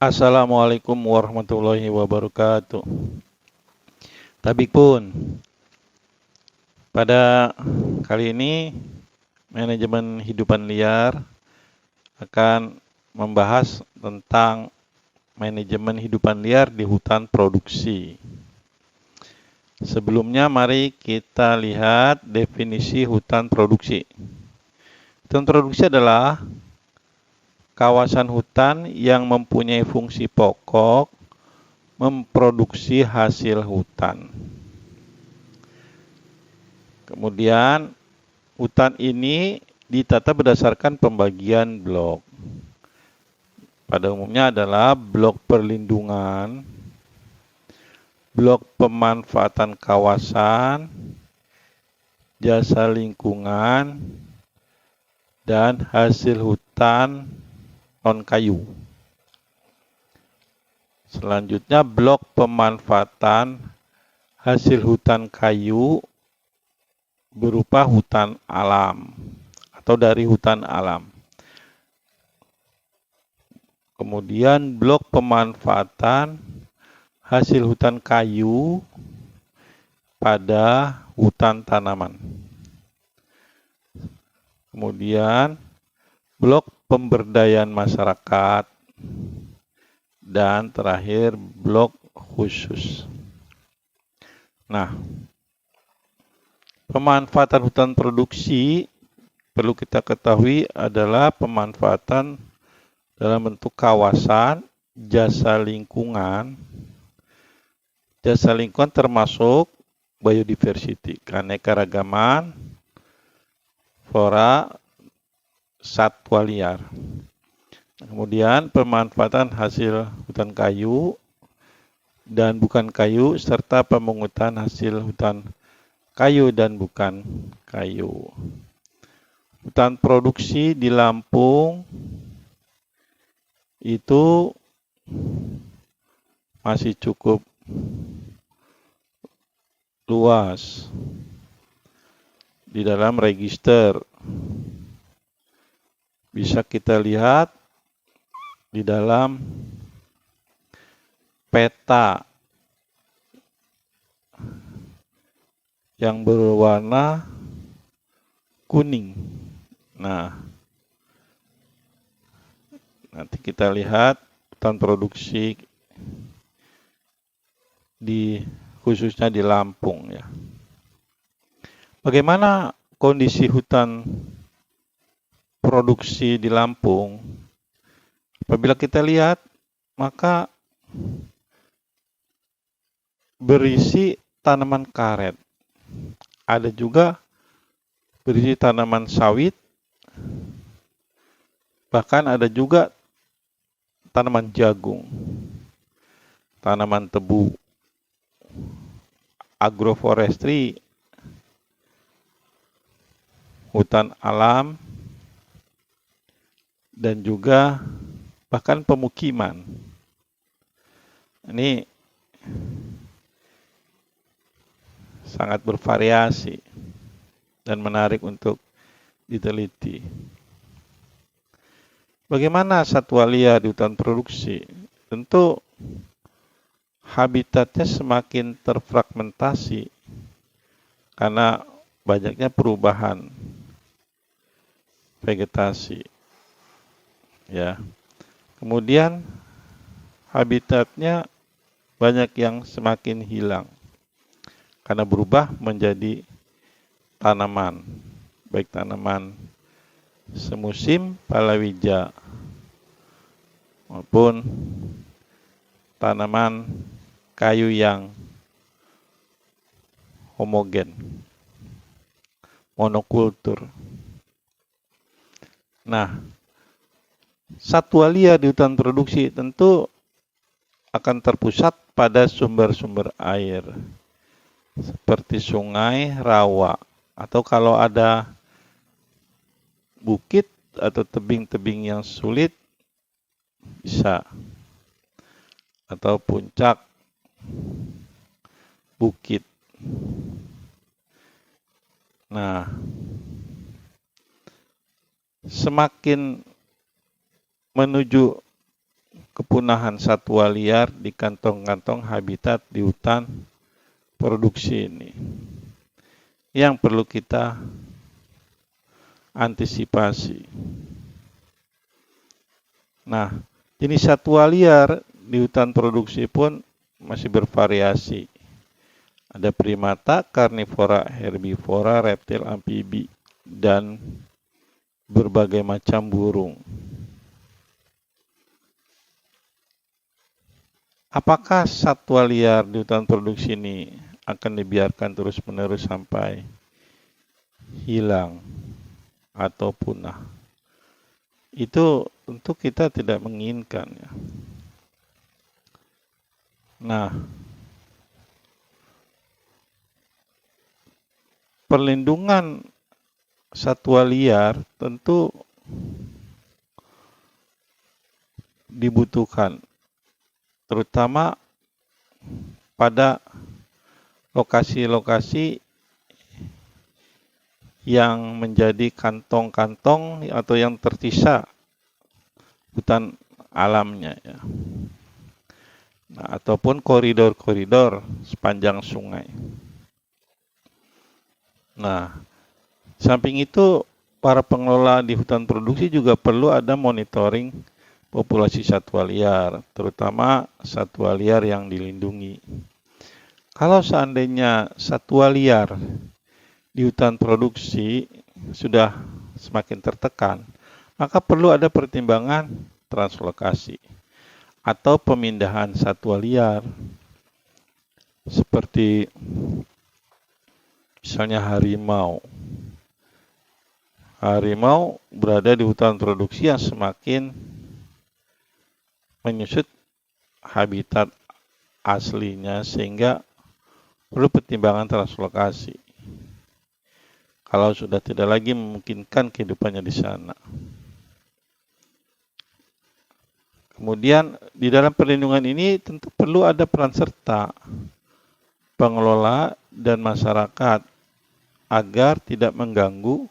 Assalamualaikum warahmatullahi wabarakatuh. Tabik pun, pada kali ini manajemen hidupan liar akan membahas tentang manajemen hidupan liar di hutan produksi. Sebelumnya mari kita lihat definisi hutan produksi. Hutan produksi adalah kawasan hutan yang mempunyai fungsi pokok memproduksi hasil hutan. Kemudian hutan ini ditata berdasarkan pembagian blok. Pada umumnya adalah blok perlindungan, blok pemanfaatan kawasan, jasa lingkungan, dan hasil hutan non-kayu. Selanjutnya blok pemanfaatan hasil hutan kayu berupa hutan alam atau dari hutan alam. Kemudian blok pemanfaatan hasil hutan kayu pada hutan tanaman. Kemudian blok pemberdayaan masyarakat dan terakhir blok khusus. Nah, pemanfaatan hutan produksi perlu kita ketahui adalah pemanfaatan dalam bentuk kawasan, jasa lingkungan. Jasa lingkungan termasuk biodiversity, keanekaragaman, flora, satwa liar. Kemudian pemanfaatan hasil hutan kayu dan bukan kayu serta pemungutan hasil hutan kayu dan bukan kayu. Hutan produksi di Lampung itu masih cukup luas di dalam register. Bisa kita lihat di dalam peta yang berwarna kuning. Nah, nanti kita lihat hutan produksi khususnya di Lampung ya. Bagaimana kondisi hutan produksi di Lampung? Apabila kita lihat, maka berisi tanaman karet. Ada juga berisi tanaman sawit, bahkan ada juga tanaman jagung, tanaman tebu, agroforestry, hutan alam, dan juga bahkan pemukiman. Ini sangat bervariasi dan menarik untuk diteliti. Bagaimana satwa liar di hutan produksi? Tentu habitatnya semakin terfragmentasi karena banyaknya perubahan vegetasi. Ya. Kemudian habitatnya banyak yang semakin hilang karena berubah menjadi tanaman, baik tanaman semusim palawija maupun tanaman kayu yang homogen, monokultur. Nah, satwa liar di hutan produksi tentu akan terpusat pada sumber-sumber air seperti sungai, rawa, atau kalau ada bukit atau tebing-tebing yang sulit bisa, atau puncak bukit. Nah, semakin menuju kepunahan satwa liar di kantong-kantong habitat di hutan produksi ini yang perlu kita antisipasi. Nah, jenis satwa liar di hutan produksi pun masih bervariasi. Ada primata, karnivora, herbivora, reptil, amfibi, dan berbagai macam burung. Apakah satwa liar di hutan produksi ini akan dibiarkan terus-menerus sampai hilang atau punah? Itu tentu kita tidak menginginkan, ya. Nah, perlindungan satwa liar tentu dibutuhkan, terutama pada lokasi-lokasi yang menjadi kantong-kantong atau yang tersisa hutan alamnya, ya. Nah, ataupun koridor-koridor sepanjang sungai. Nah, samping itu, para pengelola di hutan produksi juga perlu ada monitoring populasi satwa liar, terutama satwa liar yang dilindungi. Kalau seandainya satwa liar di hutan produksi sudah semakin tertekan, maka perlu ada pertimbangan translokasi atau pemindahan satwa liar, seperti misalnya harimau. Harimau berada di hutan produksi yang semakin menyusut habitat aslinya, sehingga perlu pertimbangan translokasi kalau sudah tidak lagi memungkinkan kehidupannya di sana. Kemudian di dalam perlindungan ini tentu perlu ada peran serta pengelola dan masyarakat agar tidak mengganggu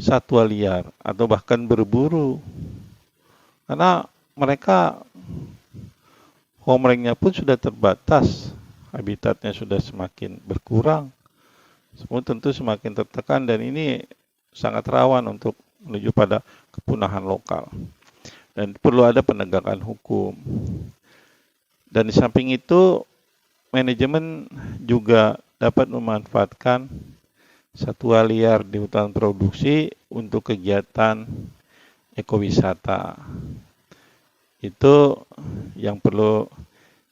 satwa liar atau bahkan berburu, karena mereka homeringnya pun sudah terbatas, habitatnya sudah semakin berkurang, semua tentu semakin tertekan, dan ini sangat rawan untuk menuju pada kepunahan lokal. Dan perlu ada penegakan hukum. Dan di samping itu, manajemen juga dapat memanfaatkan satwa liar di hutan produksi untuk kegiatan ekowisata. Itu yang perlu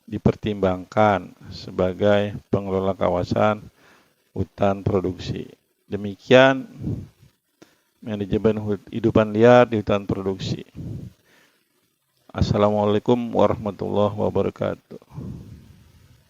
dipertimbangkan sebagai pengelola kawasan hutan produksi. Demikian manajemen hidupan liar di hutan produksi. Assalamualaikum warahmatullahi wabarakatuh.